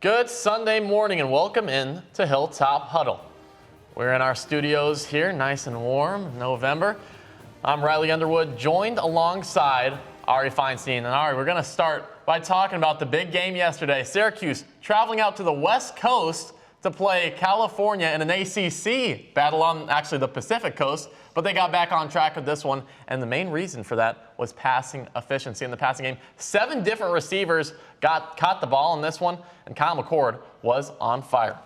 Good Sunday morning and welcome in to Hilltop Huddle. We're in our studios here, nice and warm, November. I'm Riley Underwood, joined alongside Ari Feinstein. And Ari, we're going to start by talking about the big game yesterday. Syracuse traveling out to the West Coast to play California in an ACC battle on actually the Pacific Coast, but they got back on track with this one, and the main reason for that was passing efficiency in the passing game. 7 different receivers caught the ball in this one, and Kyle McCord was on fire.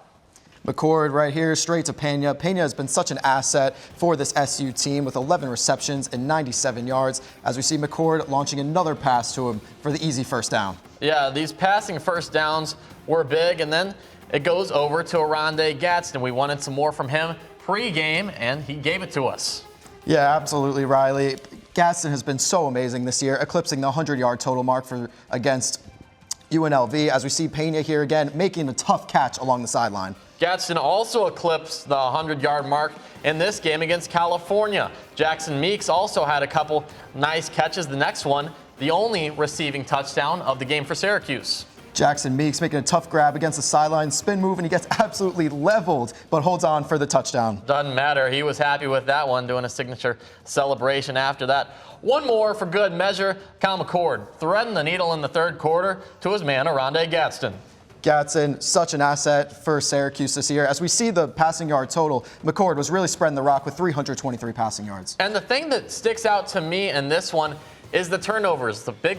McCord right here, straight to Pena. Pena has been such an asset for this SU team with 11 receptions and 97 yards, as we see McCord launching another pass to him for the easy first down. Yeah, these passing first downs were big, and then it goes over to Oronde Gadsden. We wanted some more from him pre-game, and he gave it to us. Yeah, absolutely, Riley. Gadsden has been so amazing this year, eclipsing the 100-yard total mark against UNLV, as we see Pena here again making a tough catch along the sideline. Gadsden also eclipsed the 100-yard mark in this game against California. Jackson Meeks also had a couple nice catches. The next one, the only receiving touchdown of the game for Syracuse. Jackson Meeks making a tough grab against the sideline, spin move, and he gets absolutely leveled, but holds on for the touchdown. Doesn't matter. He was happy with that one, doing a signature celebration after that. One more for good measure. Kyle McCord threading the needle in the third quarter to his man, Oronde Gadsden. Gadsden, such an asset for Syracuse this year. As we see the passing yard total, McCord was really spreading the rock with 323 passing yards. And the thing that sticks out to me in this one is the turnovers. The big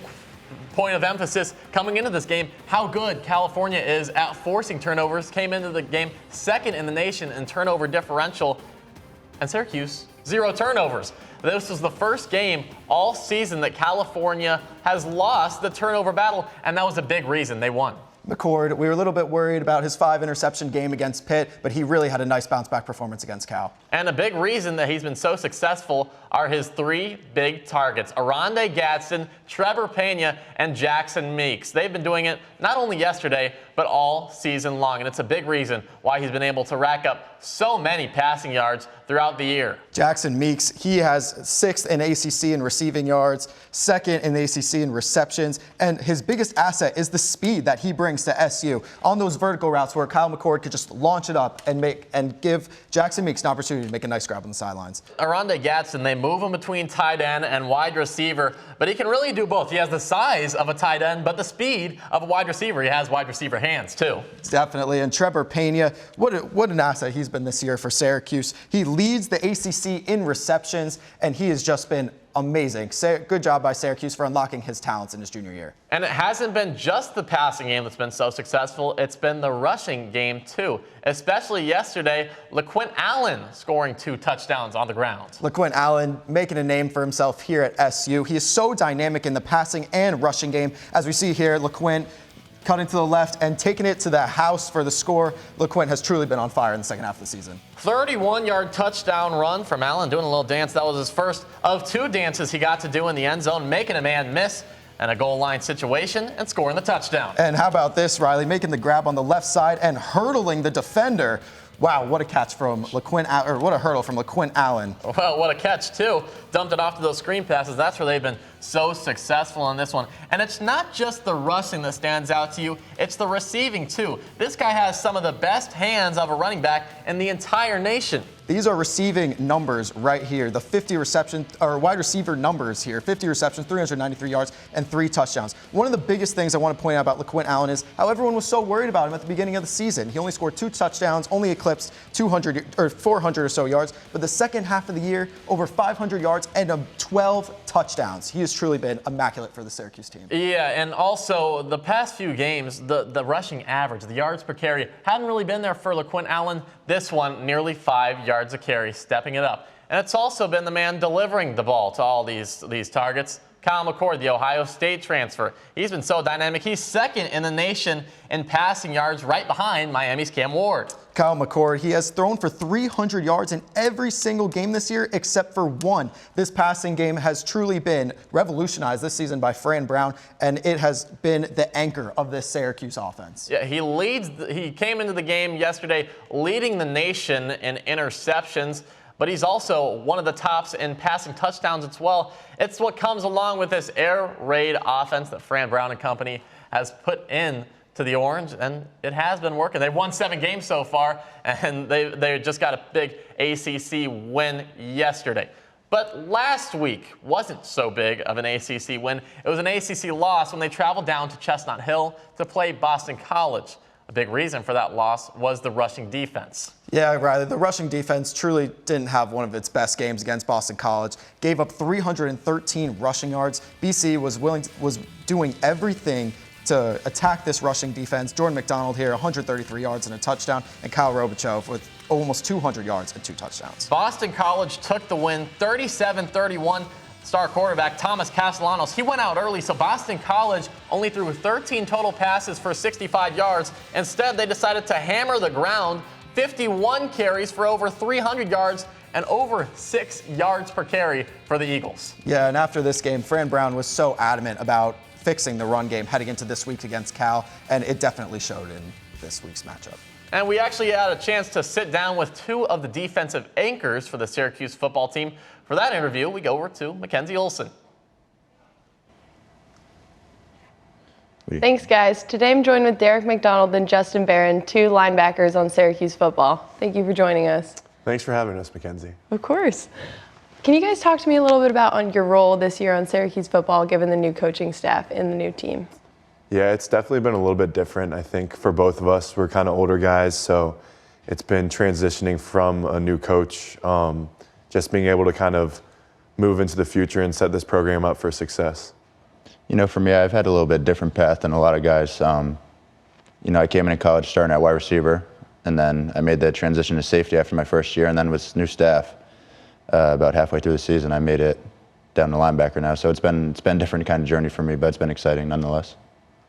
point of emphasis coming into this game, how good California is at forcing turnovers. Came into the game second in the nation in turnover differential, and Syracuse, 0 turnovers. This was the first game all season that California has lost the turnover battle, and that was a big reason they won. McCord, we were a little bit worried about his 5-interception game against Pitt, but he really had a nice bounce-back performance against Cal. And a big reason that he's been so successful are his 3 big targets: Oronde Gadsden, Trevor Pena, and Jackson Meeks. They've been doing it not only yesterday, but all season long, and it's a big reason why he's been able to rack up so many passing yards throughout the year. Jackson Meeks, he has 6th in ACC in receiving yards, 2nd in the ACC in receptions, and his biggest asset is the speed that he brings to SU on those vertical routes where Kyle McCord could just launch it up and give Jackson Meeks an opportunity to make a nice grab on the sidelines. Oronde Gadsden, they move him between tight end and wide receiver, but he can really do both. He has the size of a tight end, but the speed of a wide receiver. He has wide receiver hands too. Definitely. And Trevor Pena, what an asset he's been this year for Syracuse. He leads the ACC in receptions, and he has just been amazing. Good job by Syracuse for unlocking his talents in his junior year. And it hasn't been just the passing game that's been so successful. It's been the rushing game too, especially yesterday. LeQuint Allen scoring 2 touchdowns on the ground. LeQuint Allen making a name for himself here at SU. He is so dynamic in the passing and rushing game. As we see here, LeQuint cutting to the left and taking it to the house for the score. LeQuint has truly been on fire in the second half of the season. 31-yard touchdown run from Allen, doing a little dance. That was his first of 2 dances he got to do in the end zone, making a man miss and a goal line situation and scoring the touchdown. And how about this, Riley, making the grab on the left side and hurdling the defender. Wow, what a catch from LeQuint, or what a hurdle from LeQuint Allen. Well, what a catch, too. Dumped it off to those screen passes. That's where they've been so successful in this one. And it's not just the rushing that stands out to you, it's the receiving, too. This guy has some of the best hands of a running back in the entire nation. These are receiving numbers right here. The 50 reception or wide receiver numbers here. 50 receptions, 393 yards, and 3 touchdowns. One of the biggest things I want to point out about LeQuint Allen is how everyone was so worried about him at the beginning of the season. He only scored 2 touchdowns, only eclipsed 200 or 400 or so yards. But the second half of the year, over 500 yards and 12 touchdowns. He has truly been immaculate for the Syracuse team. Yeah, and also the past few games, the rushing average, the yards per carry, hadn't really been there for LeQuint Allen. This one, nearly 5 yards a carry, stepping it up. And it's also been the man delivering the ball to all these targets. Kyle McCord, the Ohio State transfer. He's been so dynamic. He's 2nd in the nation in passing yards, right behind Miami's Cam Ward. Kyle McCord, he has thrown for 300 yards in every single game this year except for 1. This passing game has truly been revolutionized this season by Fran Brown, and it has been the anchor of this Syracuse offense. Yeah, he came into the game yesterday leading the nation in interceptions, but he's also one of the tops in passing touchdowns as well. It's what comes along with this air raid offense that Fran Brown and company has put in to the Orange, and it has been working. They've won 7 games so far, and they just got a big ACC win yesterday. But last week wasn't so big of an ACC win. It was an ACC loss when they traveled down to Chestnut Hill to play Boston College. A big reason for that loss was the rushing defense. Yeah, Riley, the rushing defense truly didn't have one of its best games against Boston College. Gave up 313 rushing yards. BC was doing everything to attack this rushing defense. Jordan McDonald here, 133 yards and a touchdown, and Kyle Robichaux with almost 200 yards and 2 touchdowns. Boston College took the win 37-31. Star quarterback Thomas Castellanos, he went out early, so Boston College only threw 13 total passes for 65 yards. Instead, they decided to hammer the ground, 51 carries for over 300 yards and over 6 yards per carry for the Eagles. Yeah, and after this game, Fran Brown was so adamant about fixing the run game heading into this week against Cal, and it definitely showed in this week's matchup. And we actually had a chance to sit down with 2 of the defensive anchors for the Syracuse football team. For that interview, we go over to Mackenzie Olson. Thanks, guys. Today I'm joined with Derek McDonald and Justin Barron, 2 linebackers on Syracuse football. Thank you for joining us. Thanks for having us, Mackenzie. Of course. Can you guys talk to me a little bit about your role this year on Syracuse football, given the new coaching staff and the new team? Yeah, it's definitely been a little bit different. I think for both of us, we're kind of older guys, so it's been transitioning from a new coach, just being able to kind of move into the future and set this program up for success. You know, for me, I've had a little bit different path than a lot of guys. You know, I came into college starting at wide receiver, and then I made the transition to safety after my first year, and then with new staff, about halfway through the season, I made it down to linebacker now. So it's been a different kind of journey for me, but it's been exciting nonetheless.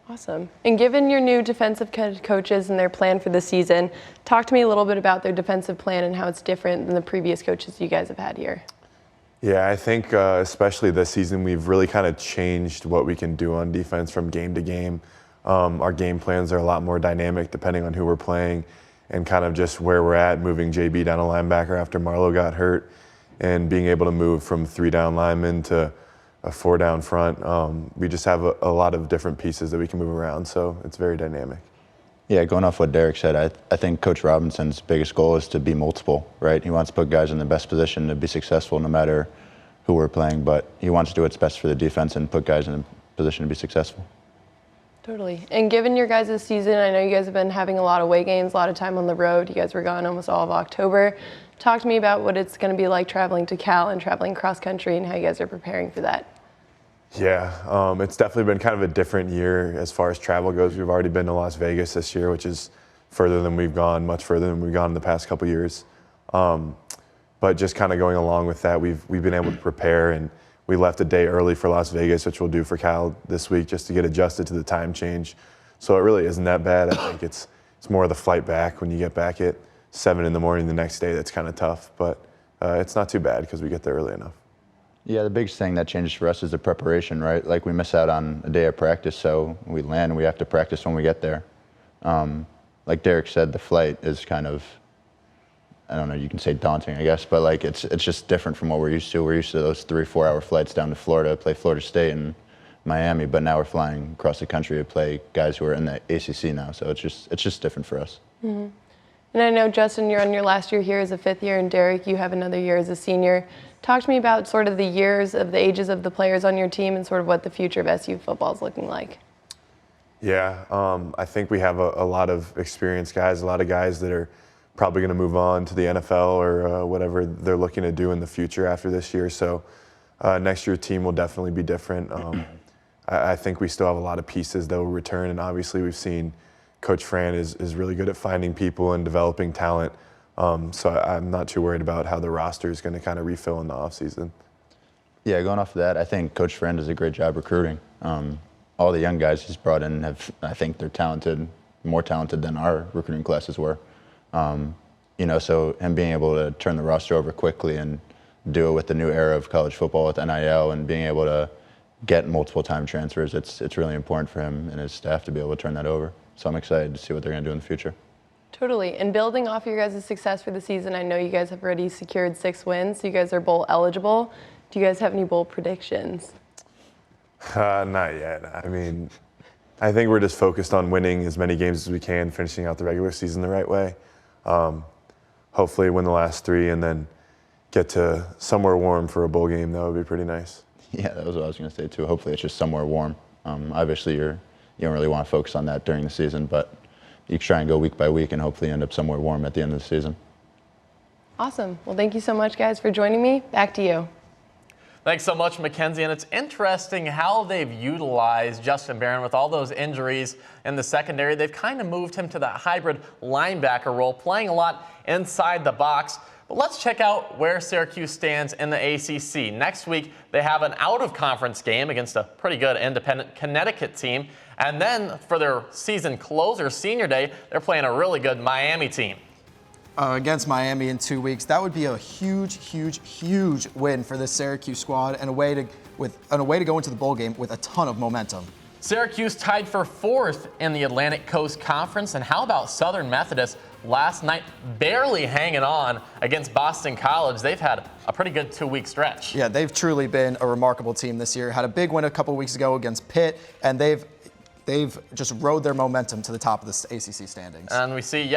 Awesome. And given your new defensive coaches and their plan for the season, talk to me a little bit about their defensive plan and how it's different than the previous coaches you guys have had here. Yeah, I think especially this season, we've really kind of changed what we can do on defense from game to game. Our game plans are a lot more dynamic depending on who we're playing and kind of just where we're at, moving JB down a linebacker after Marlowe got hurt and being able to move from 3-down linemen to a 4-down front. We just have a lot of different pieces that we can move around, so it's very dynamic. Yeah, going off what Derek said, I think Coach Robinson's biggest goal is to be multiple, right? He wants to put guys in the best position to be successful no matter who we're playing, but he wants to do what's best for the defense and put guys in a position to be successful. Totally. And given your guys' season, I know you guys have been having a lot of away games, a lot of time on the road. You guys were gone almost all of October. Talk to me about what it's going to be like traveling to Cal and traveling cross country and how you guys are preparing for that. Yeah, it's definitely been kind of a different year as far as travel goes. We've already been to Las Vegas this year, which is further than we've gone, much further than we've gone in the past couple years. But just kind of going along with that, we've been able to prepare, and we left a day early for Las Vegas, which we'll do for Cal this week just to get adjusted to the time change. So it really isn't that bad. I think it's more of the flight back when you get back at 7 in the morning the next day. That's kind of tough, but it's not too bad because we get there early enough. Yeah, the biggest thing that changes for us is the preparation, right? Like we miss out on a day of practice, so we land and we have to practice when we get there. Like Derek said, the flight is kind of, I don't know, you can say daunting, I guess, but like it's just different from what we're used to. We're used to those 3-4 hour flights down to Florida, play Florida State and Miami, but now we're flying across the country to play guys who are in the ACC now, so it's just different for us. Mm-hmm. And I know, Justin, you're on your last year here as a 5th year, and Derek, you have another year as a senior. Talk to me about sort of the years of the ages of the players on your team and sort of what the future of SU football is looking like. Yeah, I think we have a lot of experienced guys, a lot of guys that are probably going to move on to the NFL or whatever they're looking to do in the future after this year. So next year's team will definitely be different. I think we still have a lot of pieces that will return, and obviously we've seen Coach Fran is really good at finding people and developing talent. So I'm not too worried about how the roster is going to kind of refill in the offseason. Yeah, going off of that, I think Coach Fran does a great job recruiting. All the young guys he's brought in I think they're talented, more talented than our recruiting classes were. You know, so him being able to turn the roster over quickly and do it with the new era of college football with NIL and being able to get multiple time transfers, it's really important for him and his staff to be able to turn that over. So I'm excited to see what they're going to do in the future. Totally. And building off your guys' success for the season, I know you guys have already secured 6 wins, so you guys are bowl eligible. Do you guys have any bowl predictions? Not yet. I mean, I think we're just focused on winning as many games as we can, finishing out the regular season the right way. Hopefully win the last 3 and then get to somewhere warm for a bowl game. That would be pretty nice. Yeah, that was what I was going to say too. Hopefully it's just somewhere warm. Obviously you don't really want to focus on that during the season, but you try and go week by week and hopefully end up somewhere warm at the end of the season. Awesome. Well, thank you so much, guys, for joining me. Back to you. Thanks so much, Mackenzie. And it's interesting how they've utilized Justin Barron with all those injuries in the secondary. They've kind of moved him to that hybrid linebacker role, playing a lot inside the box. But let's check out where Syracuse stands in the ACC. Next week, they have an out-of-conference game against a pretty good independent Connecticut team. And then for their season closer, Senior Day, they're playing a really good Miami team. Against Miami in 2 weeks. That would be a huge, huge, huge win for this Syracuse squad and a way to go into the bowl game with a ton of momentum. Syracuse tied for 4th in the Atlantic Coast Conference. And how about Southern Methodist last night, barely hanging on against Boston College? They've had a pretty good 2-week stretch. Yeah, they've truly been a remarkable team this year. Had a big win a couple weeks ago against Pitt, and they've just rode their momentum to the top of the ACC standings. And we see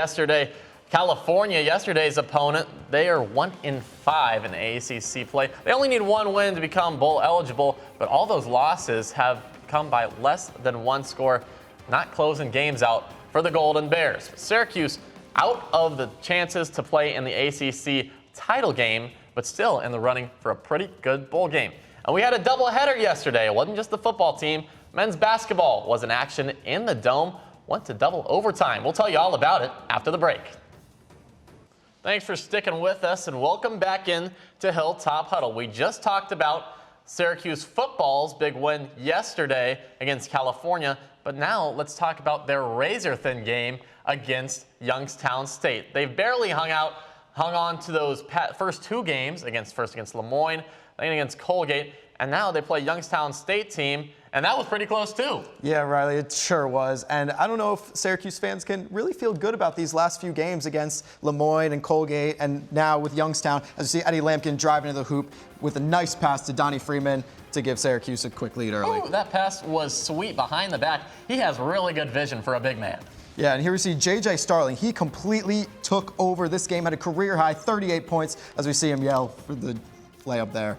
California, yesterday's opponent, they are 1-5 in ACC play. They only need 1 win to become bowl eligible, but all those losses have come by less than 1 score, not closing games out for the Golden Bears. Syracuse out of the chances to play in the ACC title game, but still in the running for a pretty good bowl game. And we had a doubleheader yesterday. It wasn't just the football team. Men's basketball was in action in the Dome, went to double overtime. We'll tell you all about it after the break. Thanks for sticking with us, and welcome back in to Hilltop Huddle. We just talked about Syracuse football's big win yesterday against California, but now let's talk about their razor-thin game against Youngstown State. They've barely hung on to those first 2 games, first against Lemoyne, then against Colgate, and now they play Youngstown State team, and that was pretty close too. Yeah, Riley, it sure was. And I don't know if Syracuse fans can really feel good about these last few games against Lemoyne and Colgate, and now with Youngstown, as you see Eddie Lampkin driving to the hoop with a nice pass to Donnie Freeman to give Syracuse a quick lead early. Oh, that pass was sweet behind the back. He has really good vision for a big man. Yeah, and here we see J.J. Starling. He completely took over this game, had a career-high 38 points, as we see him yell for the layup there.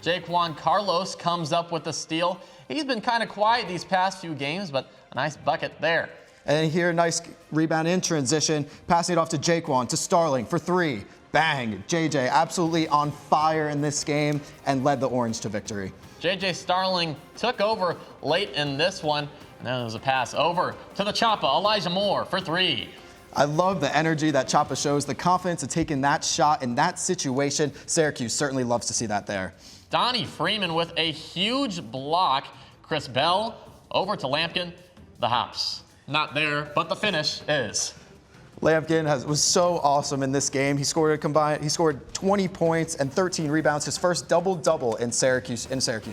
Jaquan Carlos comes up with the steal. He's been kind of quiet these past few games, but a nice bucket there. And here, nice rebound in transition, passing it off to Jaquan, to Starling for 3. Bang! JJ absolutely on fire in this game and led the Orange to victory. J.J. Starling took over late in this one, and then there was a pass over to the Choppa, Elijah Moore for 3. I love the energy that Choppa shows, the confidence of taking that shot in that situation. Syracuse certainly loves to see that there. Donnie Freeman with a huge block. Chris Bell over to Lampkin. The hops. Not there, but the finish is. Lampkin was so awesome in this game. He scored 20 points and 13 rebounds, his first double-double in Syracuse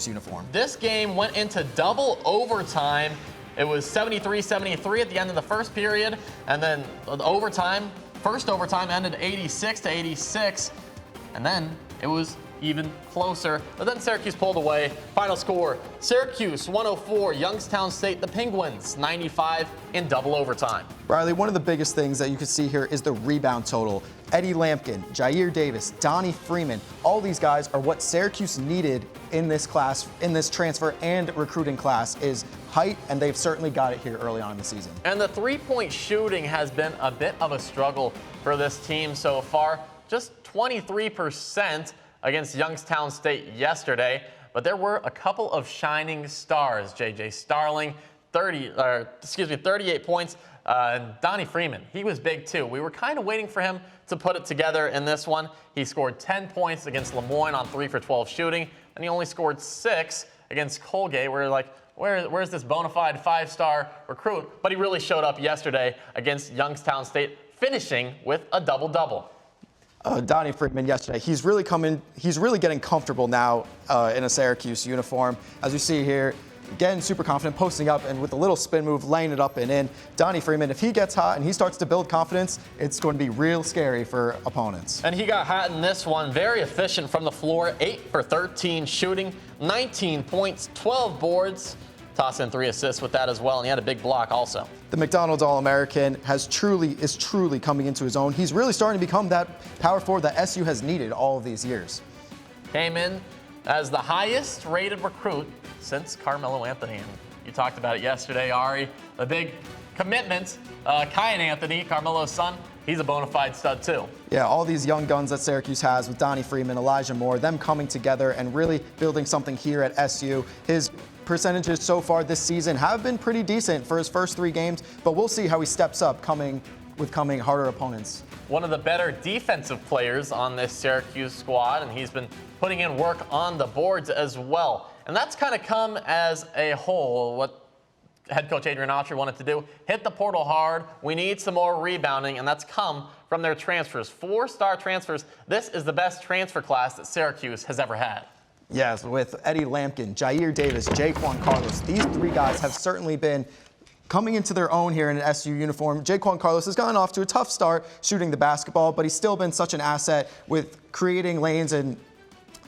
uniform. This game went into double overtime. It was 73-73 at the end of the first period, and then the first overtime ended 86-86, and then it was even closer. But then Syracuse pulled away. Final score, Syracuse 104, Youngstown State, the Penguins 95 in double overtime. Riley, one of the biggest things that you can see here is the rebound total. Eddie Lampkin, Jair Davis, Donnie Freeman, all these guys are what Syracuse needed in this class, in this transfer and recruiting class, is height, and they've certainly got it here early on in the season. And the three-point shooting has been a bit of a struggle for this team so far. Just 23% against Youngstown State yesterday, but there were a couple of shining stars. J.J. Starling, 38 points. Donnie Freeman, he was big too. We were kind of waiting for him to put it together in this one. He scored 10 points against Lemoyne on 3 for 12 shooting, and he only scored 6 against Colgate. We're like, where's this bona fide 5-star recruit? But he really showed up yesterday against Youngstown State, finishing with a double-double. Donnie Freeman yesterday, he's really getting comfortable now in a Syracuse uniform. As you see here, getting super confident, posting up, and with a little spin move, laying it up and in. Donnie Freeman, if he gets hot and he starts to build confidence, it's going to be real scary for opponents. And he got hot in this one, very efficient from the floor, 8 for 13 shooting, 19 points, 12 boards. toss in 3 assists with that as well, and he had a big block also. The McDonald's All-American is truly coming into his own. He's really starting to become that power forward that SU has needed all of these years. Came in as the highest rated recruit since Carmelo Anthony. And you talked about it yesterday, Ari. The big commitment, Kyan Anthony, Carmelo's son, he's a bona fide stud too. Yeah, all these young guns that Syracuse has with Donnie Freeman, Elijah Moore, them coming together and really building something here at SU. His percentages so far this season have been pretty decent for his first 3 games, but we'll see how he steps up coming harder opponents. One of the better defensive players on this Syracuse squad, and he's been putting in work on the boards as well. And that's kind of come as a whole, what head coach Adrian Autry wanted to do, hit the portal hard. We need some more rebounding, and that's come from their transfers. 4-star transfers. This is the best transfer class that Syracuse has ever had. Yes, with Eddie Lampkin, Jair Davis, Jaquan Carlos. These 3 guys have certainly been coming into their own here in an SU uniform. Jaquan Carlos has gotten off to a tough start shooting the basketball, but he's still been such an asset with creating lanes and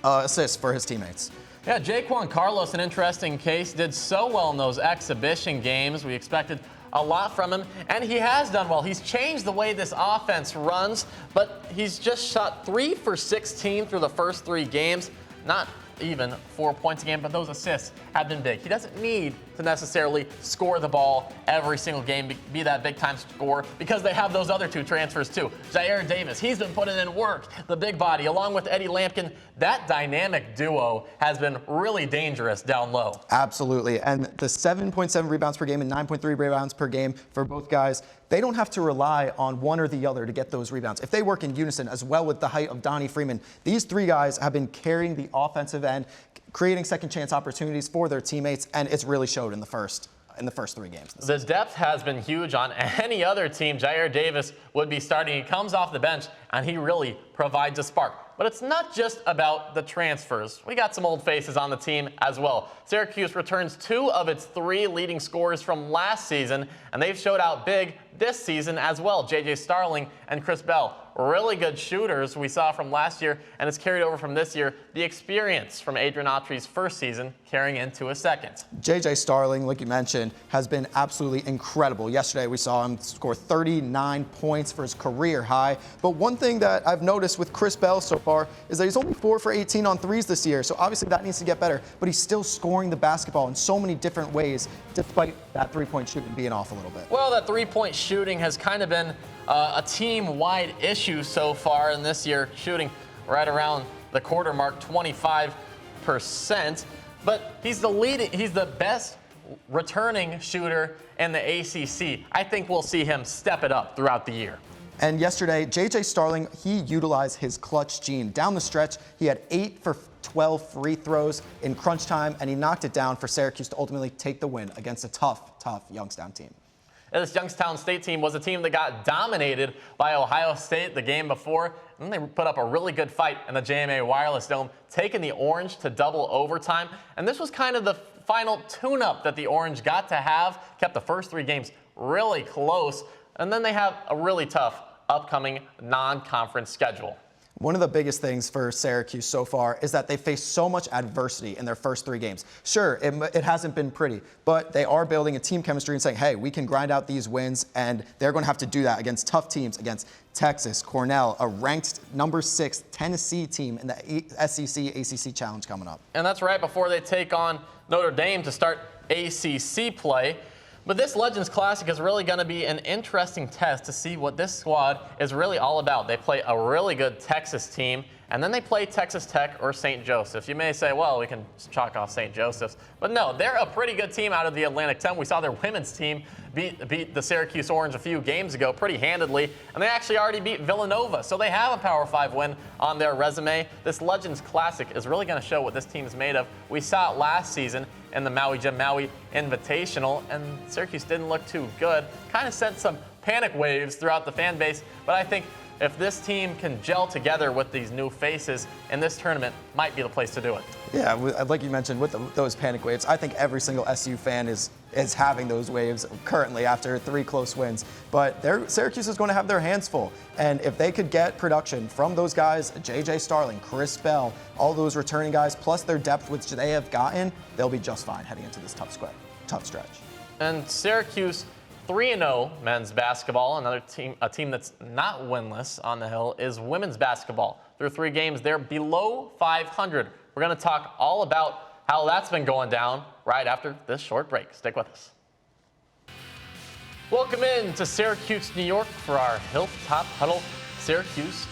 assists for his teammates. Yeah, Jaquan Carlos, an interesting case, did so well in those exhibition games. We expected a lot from him, and he has done well. He's changed the way this offense runs, but he's just shot 3 for 16 through the first 3 games. Not even 4 points a game, but those assists have been big. He doesn't need to necessarily score the ball every single game, be that big-time scorer, because they have those other 2 transfers too. Jair Davis, he's been putting in work, the big body, along with Eddie Lampkin. That dynamic duo has been really dangerous down low. Absolutely, and the 7.7 rebounds per game and 9.3 rebounds per game for both guys, they don't have to rely on one or the other to get those rebounds. If they work in unison as well with the height of Donnie Freeman, these 3 guys have been carrying the offensive end, creating second chance opportunities for their teammates, and it's really showed in the first 3 games. The depth has been huge on any other team. Jair Davis would be starting. He comes off the bench, and he really provides a spark. But it's not just about the transfers. We got some old faces on the team as well. Syracuse returns 2 of its 3 leading scorers from last season, and they've showed out big this season as well. J.J. Starling and Chris Bell, really good shooters we saw from last year, and it's carried over from this year. The experience from Adrian Autry's first season carrying into a second. J.J. Starling, like you mentioned, has been absolutely incredible. Yesterday we saw him score 39 points for his career high. But one thing that I've noticed with Chris Bell so far is that he's only 4 for 18 on threes this year. So obviously that needs to get better. But he's still scoring the basketball in so many different ways, despite that 3-point shooting being off a little bit. Well, that 3-point shooting has kind of been a team-wide issue so far in this year, shooting right around the quarter mark, 25%. But he's the best returning shooter in the ACC. I think we'll see him step it up throughout the year. And yesterday, J.J. Starling, he utilized his clutch gene. Down the stretch, he had 8 for 12 free throws in crunch time, and he knocked it down for Syracuse to ultimately take the win against a tough Youngstown team. And this Youngstown State team was a team that got dominated by Ohio State the game before, and they put up a really good fight in the JMA Wireless Dome, taking the Orange to double overtime. And this was kind of the final tune-up that the Orange got to have, kept the first 3 games really close, and then they have a really tough upcoming non-conference schedule. One of the biggest things for Syracuse so far is that they faced so much adversity in their first 3 games. Sure, it hasn't been pretty, but they are building a team chemistry and saying, hey, we can grind out these wins, and they're going to have to do that against tough teams, against Texas, Cornell, a ranked number 6 Tennessee team in the SEC ACC Challenge coming up. And that's right before they take on Notre Dame to start ACC play. But this Legends Classic is really going to be an interesting test to see what this squad is really all about. They play a really good Texas team, and then they play Texas Tech or St. Joseph's. You may say, well, we can chalk off St. Joseph's. But no, they're a pretty good team out of the Atlantic 10. We saw their women's team beat the Syracuse Orange a few games ago pretty handedly, and they actually already beat Villanova. So they have a Power 5 win on their resume. This Legends Classic is really going to show what this team is made of. We saw it last season in the Maui Jim Maui Invitational, and Syracuse didn't look too good. Kind of sent some panic waves throughout the fan base, but I think if this team can gel together with these new faces in this tournament, might be the place to do it. Yeah, like you mentioned, with those panic waves, I think every single SU fan is having those waves currently after 3 close wins. But Syracuse is going to have their hands full. And if they could get production from those guys, J.J. Starling, Chris Bell, all those returning guys, plus their depth which they have gotten, they'll be just fine heading into this tough squad. tough stretch. And Syracuse 3-0 men's basketball. Another team, a team that's not winless on the Hill, is women's basketball. Through 3 games, they're below 500. We're going to talk all about how that's been going down right after this short break. Stick with us. Welcome in to Syracuse, New York for our Hilltop Huddle Syracuse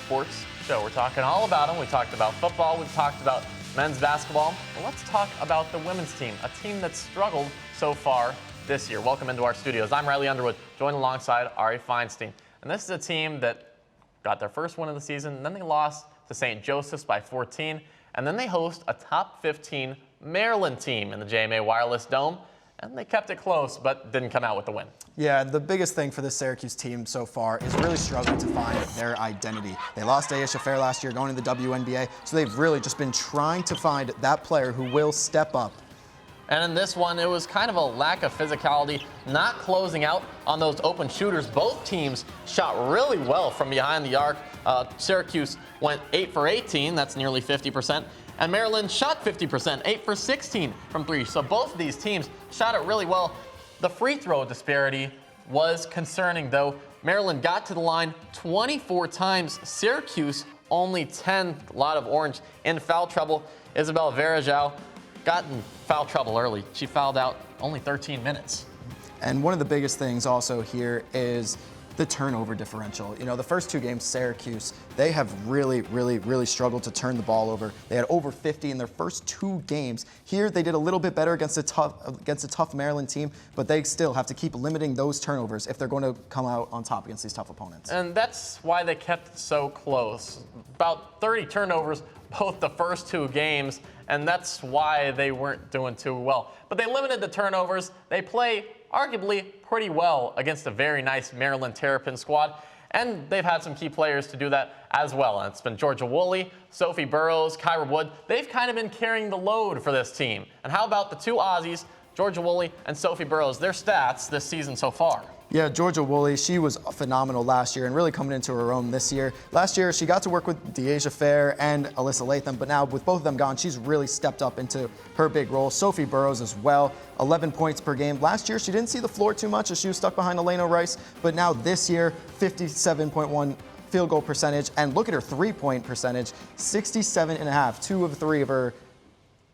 Sports Show. We're talking all about them. We talked about football. We've talked about men's basketball. Well, let's talk about the women's team, a team that's struggled so far this year. Welcome into our studios. I'm Riley Underwood, joined alongside Ari Feinstein. And this is a team that got their first win of the season, and then they lost to St. Joseph's by 14, and then they host a top 15 Maryland team in the JMA Wireless Dome, and they kept it close, but didn't come out with the win. Yeah, the biggest thing for this Syracuse team so far is really struggling to find their identity. They lost Aisha Fair last year going to the WNBA, so they've really just been trying to find that player who will step up. And in this one, it was kind of a lack of physicality, not closing out on those open shooters. Both teams shot really well from behind the arc. Syracuse went 8 for 18, that's nearly 50%. And Maryland shot 50%, 8 for 16 from 3. So both of these teams shot it really well. The free throw disparity was concerning, though. Maryland got to the line 24 times. Syracuse only 10. A lot of orange in foul trouble. Isabel Verajao got in foul trouble early. She fouled out only 13 minutes. And one of the biggest things also here is the turnover differential. You know, the first 2 games, Syracuse, they have really struggled to turn the ball over. They had over 50 in their first 2 games. Here, they did a little bit better against a tough Maryland team, but they still have to keep limiting those turnovers if they're going to come out on top against these tough opponents. And that's why they kept it so close. About 30 turnovers both the first 2 games, and that's why they weren't doing too well. But they limited the turnovers. They play arguably pretty well against a very nice Maryland Terrapin squad, and they've had some key players to do that as well. And it's been Georgia Woolley, Sophie Burrows, Kyra Wood. They've kind of been carrying the load for this team. And how about the 2 Aussies, Georgia Woolley and Sophie Burrows, their stats this season so far? Yeah, Georgia Woolley, she was phenomenal last year and really coming into her own this year. Last year, she got to work with Deasia Fair and Alyssa Latham, but now with both of them gone, she's really stepped up into her big role. Sophie Burrows as well, 11 points per game. Last year, she didn't see the floor too much as she was stuck behind Elena Rice, but now this year, 57.1 field goal percentage, and look at her 3-point percentage, 67.5, 2 of 3 of her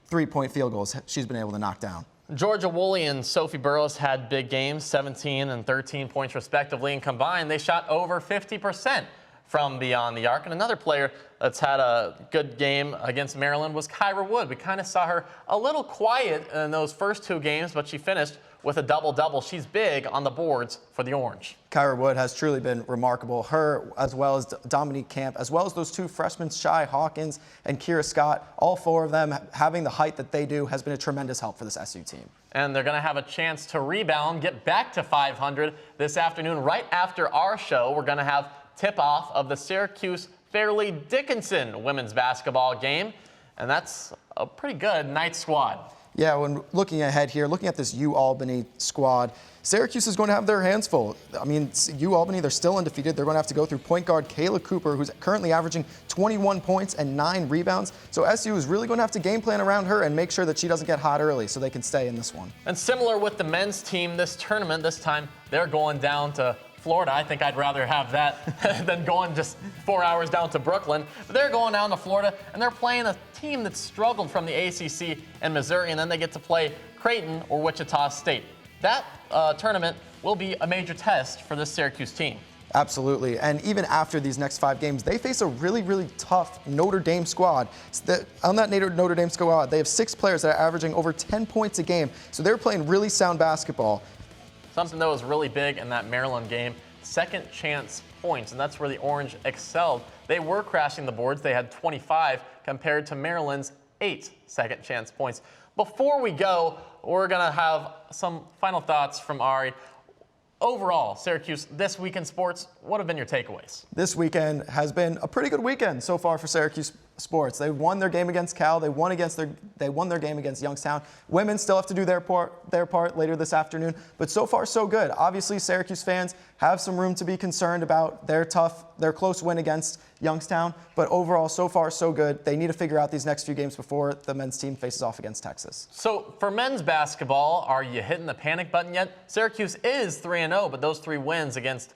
3-point field goals she's been able to knock down. Georgia Woolley and Sophie Burrows had big games, 17 and 13 points respectively, and combined they shot over 50% from beyond the arc. And another player that's had a good game against Maryland was Kyra Wood. We kind of saw her a little quiet in those first 2 games, but she finished with a double-double. She's big on the boards for the Orange. Kyra Wood has truly been remarkable. Her, as well as Dominique Camp, as well as those 2 freshmen, Shai Hawkins and Kira Scott, all 4 of them having the height that they do has been a tremendous help for this SU team. And they're going to have a chance to rebound, get back to 500 this afternoon. Right after our show, we're going to have tip-off of the Syracuse Fairleigh Dickinson women's basketball game, and that's a pretty good night squad. Yeah, when looking ahead here, looking at this UAlbany squad, Syracuse is going to have their hands full. I mean, UAlbany, they're still undefeated. They're going to have to go through point guard Kayla Cooper, who's currently averaging 21 points and 9 rebounds. So SU is really going to have to game plan around her and make sure that she doesn't get hot early so they can stay in this one. And similar with the men's team this tournament, this time they're going down to Florida. I think I'd rather have that than going just 4 hours down to Brooklyn. But they're going down to Florida, and they're playing a team that struggled from the ACC in Missouri, and then they get to play Creighton or Wichita State. That tournament will be a major test for this Syracuse team. Absolutely. And even after these next 5 games, they face a really tough Notre Dame squad. On that Notre Dame squad, they have 6 players that are averaging over 10 points a game. So they're playing really sound basketball. Something that was really big in that Maryland game, second chance points, and that's where the Orange excelled. They were crashing the boards. They had 25 compared to Maryland's 8 second chance points. Before we go, we're going to have some final thoughts from Ari. Overall, Syracuse, this week in sports, what have been your takeaways? This weekend has been a pretty good weekend so far for Syracuse sports. They won their game against Cal. They won their game against Youngstown. Women still have to do their part later this afternoon. But so far, so good. Obviously, Syracuse fans have some room to be concerned about their close win against Youngstown. But overall, so far, so good. They need to figure out these next few games before the men's team faces off against Texas. So for men's basketball, are you hitting the panic button yet? Syracuse is 3-0, but those 3 wins against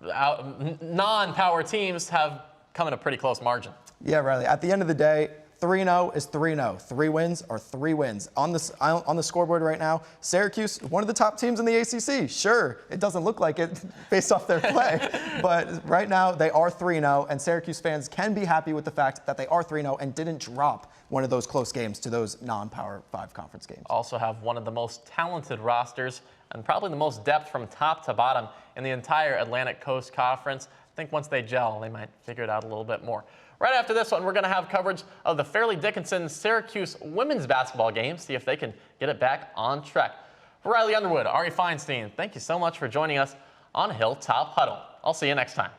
non-power teams have come in a pretty close margin. Yeah, Riley. At the end of the day, 3-0 is 3-0. 3 wins are 3 wins. On the scoreboard right now, Syracuse, one of the top teams in the ACC. Sure, it doesn't look like it based off their play, but right now they are 3-0, and Syracuse fans can be happy with the fact that they are 3-0 and didn't drop one of those close games to those non-Power 5 conference games. Also have one of the most talented rosters and probably the most depth from top to bottom in the entire Atlantic Coast Conference. I think once they gel, they might figure it out a little bit more. Right after this one, we're going to have coverage of the Fairleigh Dickinson-Syracuse women's basketball game, see if they can get it back on track. For Riley Underwood, Ari Feinstein, thank you so much for joining us on Hilltop Huddle. I'll see you next time.